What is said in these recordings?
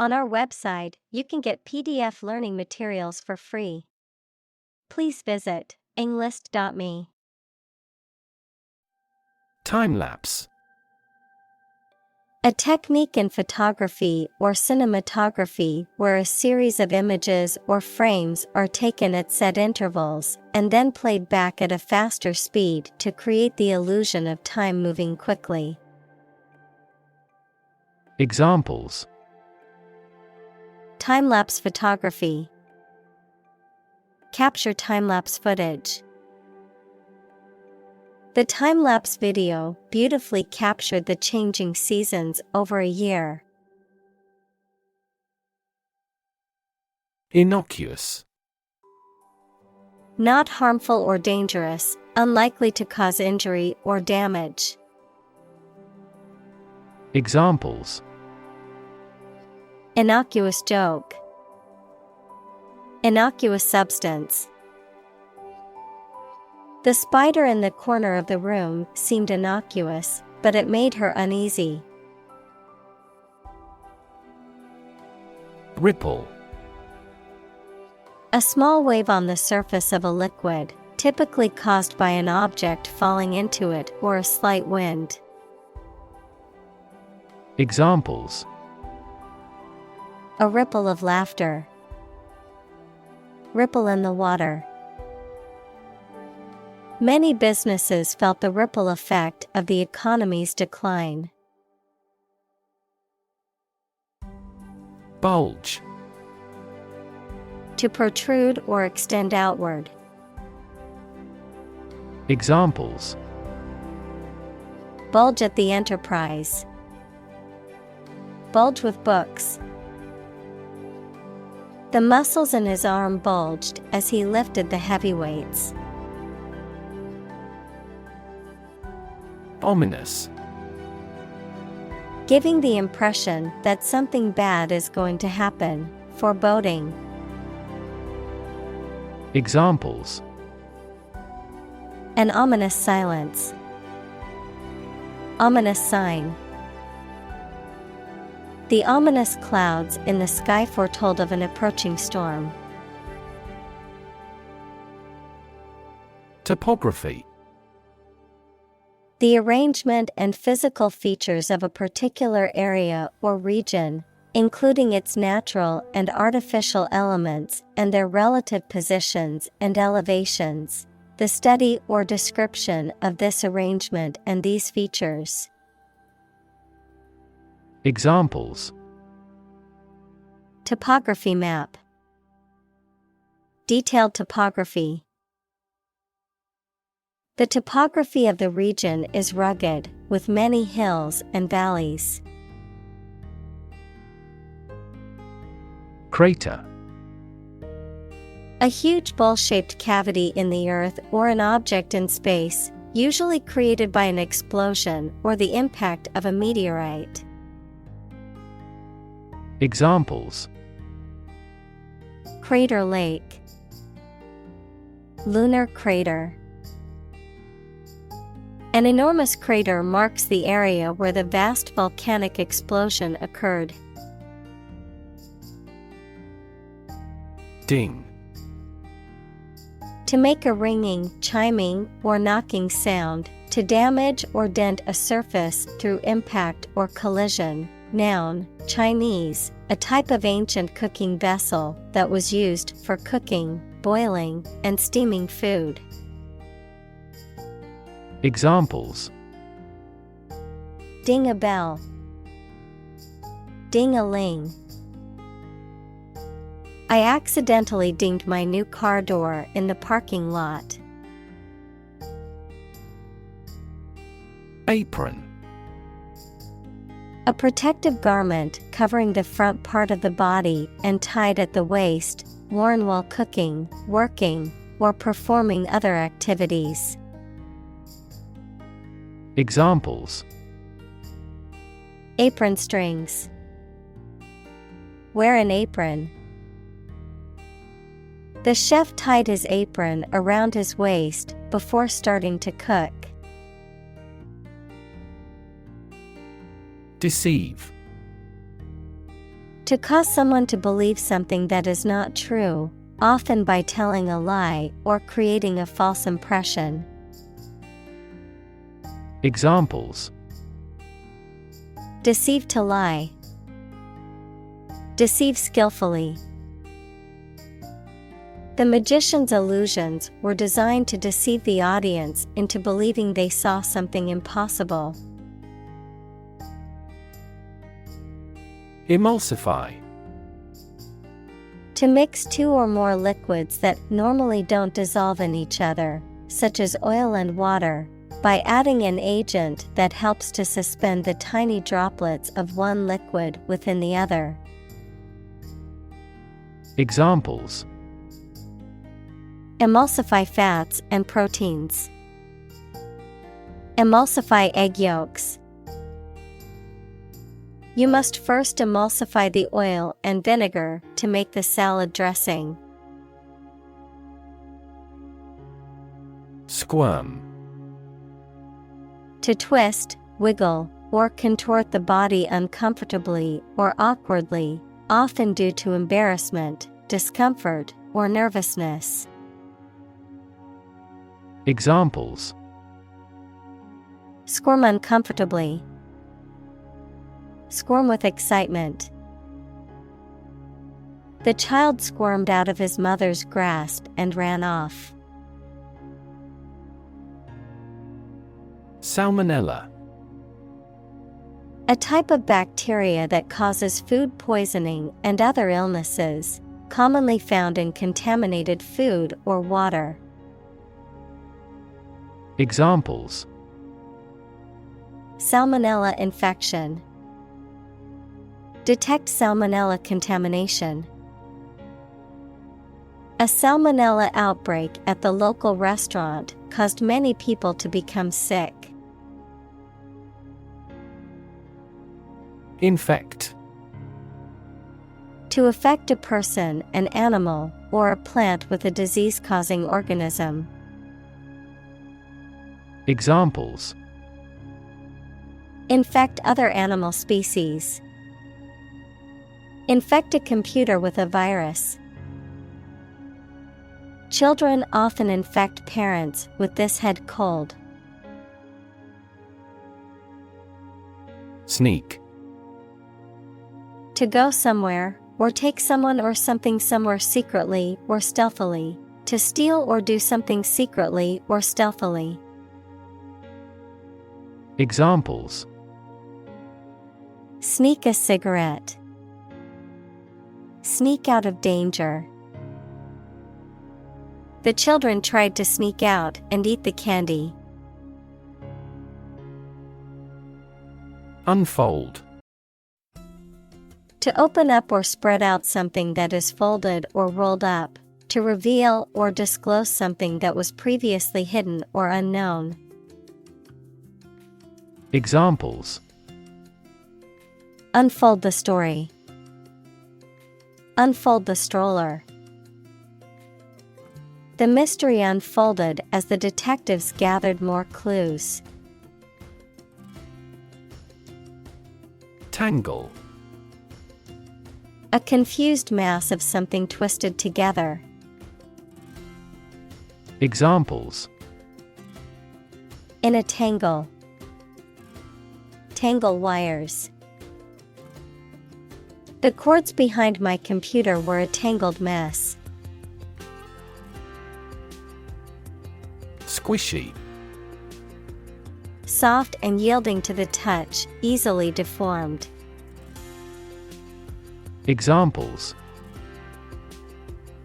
On our website, you can get PDF learning materials for free. Please visit englist.me. Time-lapse. A technique in photography or cinematography where a series of images or frames are taken at set intervals and then played back at a faster speed to create the illusion of time moving quickly. Examples: Time-lapse photography. Capture time-lapse footage. The time-lapse video beautifully captured the changing seasons over a year. Innocuous. Not harmful or dangerous, unlikely to cause injury or damage. Examples: Innocuous joke. Innocuous substance. The spider in the corner of the room seemed innocuous, but it made her uneasy. Ripple. A small wave on the surface of a liquid, typically caused by an object falling into it or a slight wind. Examples: A ripple of laughter. Ripple in the water. Many businesses felt the ripple effect of the economy's decline. Bulge. To protrude or extend outward. Examples: Bulge at the enterprise. Bulge with books. The muscles in his arm bulged as he lifted the heavy weights. Ominous. Giving the impression that something bad is going to happen, foreboding. Examples: An ominous silence. Ominous sign. The ominous clouds in the sky foretold of an approaching storm. Topography. The arrangement and physical features of a particular area or region, including its natural and artificial elements and their relative positions and elevations. The study or description of this arrangement and these features. Examples: Topography map. Detailed topography. The topography of the region is rugged, with many hills and valleys. Crater. A huge bowl-shaped cavity in the earth or an object in space, usually created by an explosion or the impact of a meteorite. Examples: Crater lake. Lunar crater. An enormous crater marks the area where the vast volcanic explosion occurred. Ding. To make a ringing, chiming, or knocking sound, to damage or dent a surface through impact or collision. Noun, Chinese, a type of ancient cooking vessel that was used for cooking, boiling, and steaming food. Examples: Ding a bell. Ding-a-ling. I accidentally dinged my new car door in the parking lot. Apron. A protective garment covering the front part of the body and tied at the waist, worn while cooking, working, or performing other activities. Examples: Apron strings. Wear an apron. The chef tied his apron around his waist before starting to cook. Deceive. To cause someone to believe something that is not true, often by telling a lie or creating a false impression. Examples: Deceive to lie. Deceive skillfully. The magician's illusions were designed to deceive the audience into believing they saw something impossible. Emulsify. To mix two or more liquids that normally don't dissolve in each other, such as oil and water, by adding an agent that helps to suspend the tiny droplets of one liquid within the other. Examples: Emulsify fats and proteins. Emulsify egg yolks. You must first emulsify the oil and vinegar to make the salad dressing. Squirm. To twist, wiggle, or contort the body uncomfortably or awkwardly, often due to embarrassment, discomfort, or nervousness. Examples: Squirm uncomfortably. Squirm with excitement. The child squirmed out of his mother's grasp and ran off. Salmonella. A type of bacteria that causes food poisoning and other illnesses, commonly found in contaminated food or water. Examples: Salmonella infection. Detect salmonella contamination. A salmonella outbreak at the local restaurant caused many people to become sick. Infect. To affect a person, an animal, or a plant with a disease-causing organism. Examples: Infect other animal species. Infect a computer with a virus. Children often infect parents with this head cold. Sneak. To go somewhere, or take someone or something somewhere secretly or stealthily. To steal or do something secretly or stealthily. Examples: Sneak a cigarette. Sneak out of danger. The children tried to sneak out and eat the candy. Unfold. To open up or spread out something that is folded or rolled up. To reveal or disclose something that was previously hidden or unknown. Examples: Unfold the story. Unfold the stroller. The mystery unfolded as the detectives gathered more clues. Tangle. A confused mass of something twisted together. Examples: In a tangle. Tangle wires. The cords behind my computer were a tangled mess. Squishy. Soft and yielding to the touch, easily deformed. Examples: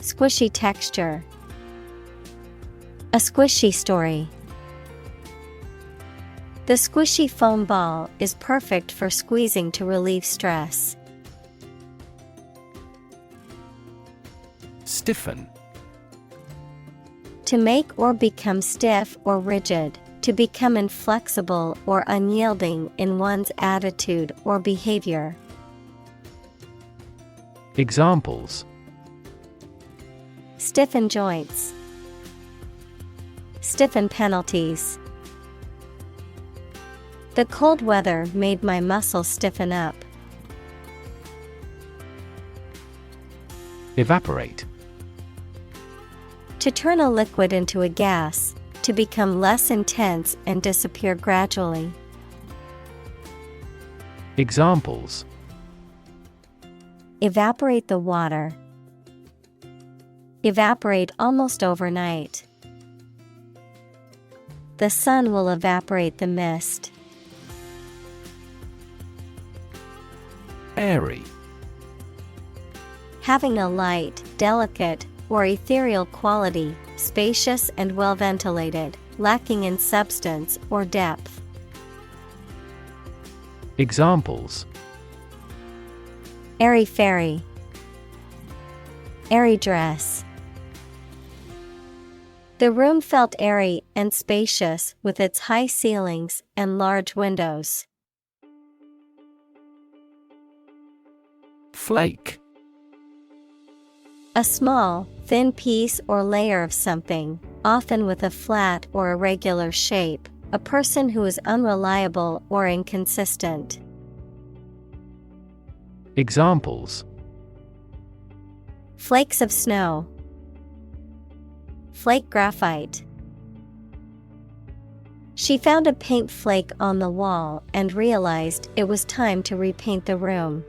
Squishy texture. A squishy story. The squishy foam ball is perfect for squeezing to relieve stress. Stiffen. To make or become stiff or rigid, to become inflexible or unyielding in one's attitude or behavior. Examples: Stiffen joints. Stiffen penalties. The cold weather made my muscles stiffen up. Evaporate. To turn a liquid into a gas, to become less intense and disappear gradually. Examples: Evaporate the water. Evaporate almost overnight. The sun will evaporate the mist. Airy. Having a light, delicate, or ethereal quality, spacious and well ventilated, lacking in substance or depth. Examples: Airy-fairy. Airy dress. The room felt airy and spacious with its high ceilings and large windows. Flake. A small, thin piece or layer of something, often with a flat or irregular shape, a person who is unreliable or inconsistent. Examples: Flakes of snow. Flake graphite. She found a paint flake on the wall and realized it was time to repaint the room.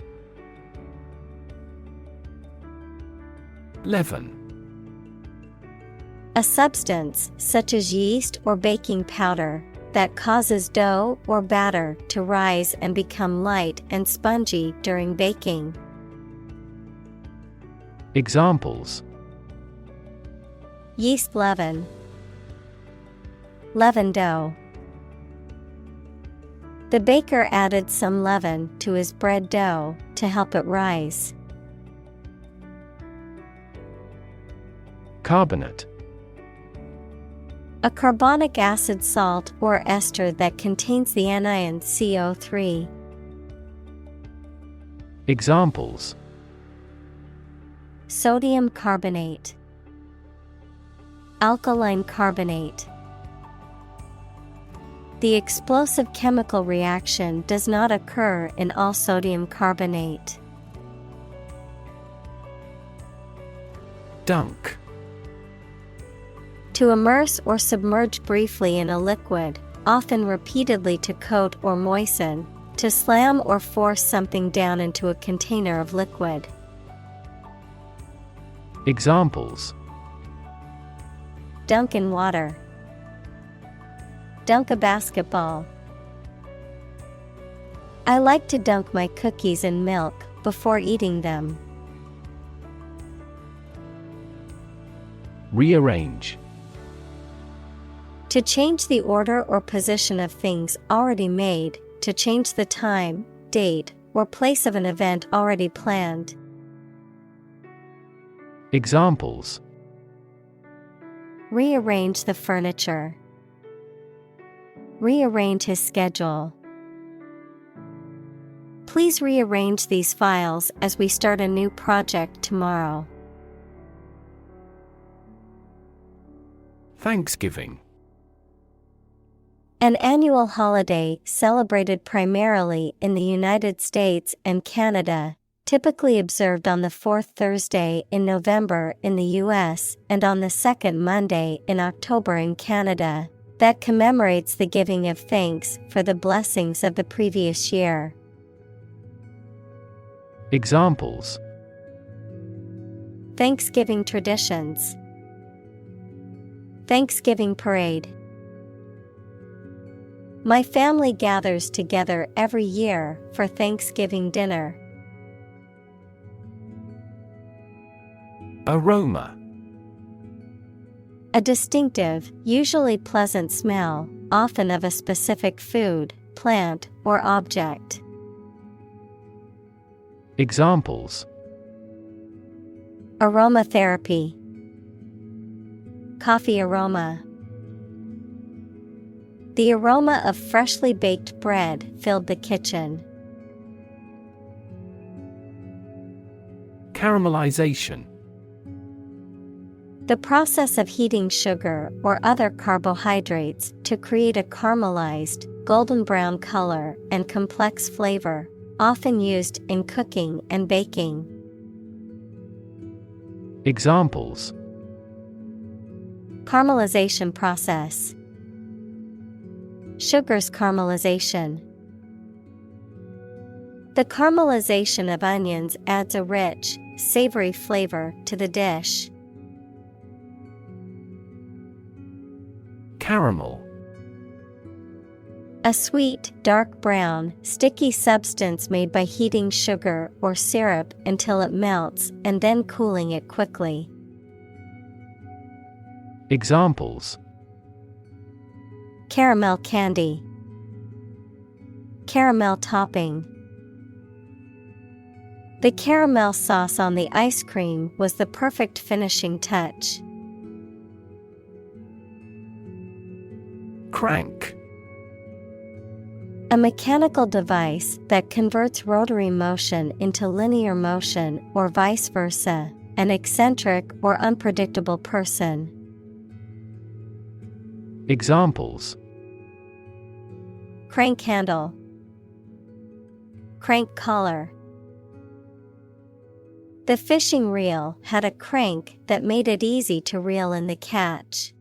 Leaven. A substance, such as yeast or baking powder, that causes dough or batter to rise and become light and spongy during baking. Examples: Yeast leaven. Leaven dough. The baker added some leaven to his bread dough to help it rise. Carbonate. A carbonic acid salt or ester that contains the anion CO3. Examples: Sodium carbonate. Alkaline carbonate. The explosive chemical reaction does not occur in all sodium carbonate. Dunk. To immerse or submerge briefly in a liquid, often repeatedly to coat or moisten, to slam or force something down into a container of liquid. Examples: Dunk in water. Dunk a basketball. I like to dunk my cookies in milk before eating them. Rearrange. To change the order or position of things already made, to change the time, date, or place of an event already planned. Examples: Rearrange the furniture. Rearrange his schedule. Please rearrange these files as we start a new project tomorrow. Thanksgiving. An annual holiday celebrated primarily in the United States and Canada, typically observed on the fourth Thursday in November in the U.S. and on the second Monday in October in Canada, that commemorates the giving of thanks for the blessings of the previous year. Examples: Thanksgiving traditions. Thanksgiving parade. My family gathers together every year for Thanksgiving dinner. Aroma. A distinctive, usually pleasant smell, often of a specific food, plant, or object. Examples: Aromatherapy. Coffee aroma. The aroma of freshly baked bread filled the kitchen. Caramelization. The process of heating sugar or other carbohydrates to create a caramelized, golden brown color and complex flavor, often used in cooking and baking. Examples: Caramelization process. Sugar's caramelization. The caramelization of onions adds a rich, savory flavor to the dish. Caramel. A sweet, dark brown, sticky substance made by heating sugar or syrup until it melts and then cooling it quickly. Examples: Caramel candy. Caramel topping. The caramel sauce on the ice cream was the perfect finishing touch. Crank. A mechanical device that converts rotary motion into linear motion or vice versa, an eccentric or unpredictable person. Examples: Crank handle. Crank collar. The fishing reel had a crank that made it easy to reel in the catch.